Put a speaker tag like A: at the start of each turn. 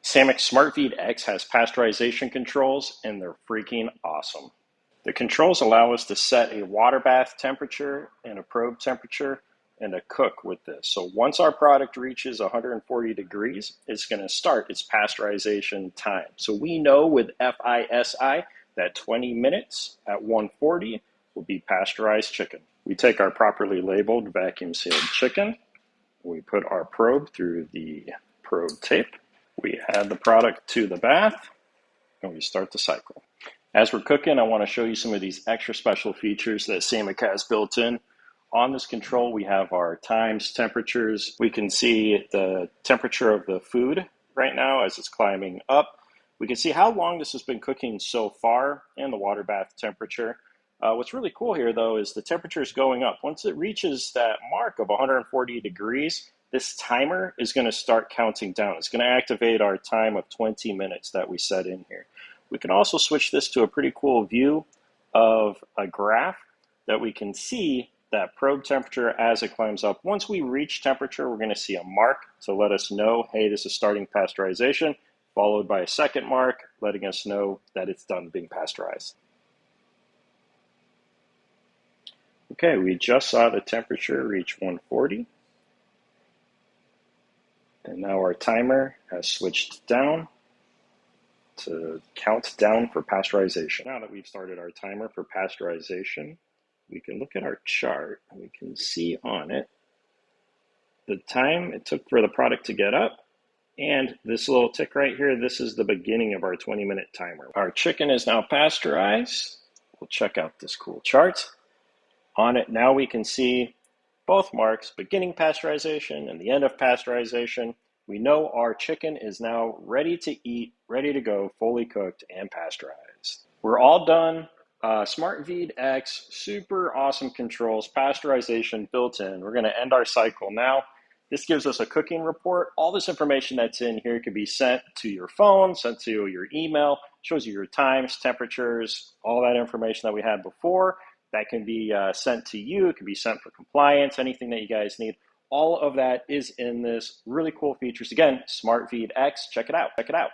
A: Sammic Smart Vide X has pasteurization controls, and they're freaking awesome. The controls allow us to set a water bath temperature and a probe temperature and to cook with this. So once our product reaches 140 degrees, it's going to start its pasteurization time. So we know with FISI that 20 minutes at 140 will be pasteurized chicken. We take our properly labeled vacuum sealed chicken, we put our probe through the probe tape, we add the product to the bath, and we start the cycle. As we're cooking, I want to show you some of these extra special features that Sammic has built in. On this control, we have our times, temperatures. We can see the temperature of the food right now as it's climbing up. We can see how long this has been cooking so far and the water bath temperature. What's really cool here, though, is the temperature is going up. Once it reaches that mark of 140 degrees, this timer is going to start counting down. It's going to activate our time of 20 minutes that we set in here. We can also switch this to a pretty cool view of a graph that we can see that probe temperature as it climbs up. Once we reach temperature, we're going to see a mark to let us know, hey, this is starting pasteurization, followed by a second mark letting us know that it's done being pasteurized. Okay, we just saw the temperature reach 140. And now our timer has switched down to count down for pasteurization. Now that we've started our timer for pasteurization, we can look at our chart and we can see on it the time it took for the product to get up, and this little tick right here, this is the beginning of our 20-minute timer. Our chicken is now pasteurized. We'll check out this cool chart. On it now we can see both marks, beginning pasteurization and the end of pasteurization. We know our chicken is now ready to eat, ready to go, fully cooked and pasteurized. We're all done. Smart Vide X, super awesome controls, pasteurization built in. We're going to end our cycle now. This gives us a cooking report. All this information that's in here can be sent to your phone, sent to your email, shows you your times, temperatures, all that information that we had before. That can be sent to you. It can be sent for compliance, anything that you guys need. All of that is in this really cool features. Again, Smart Vide X, check it out.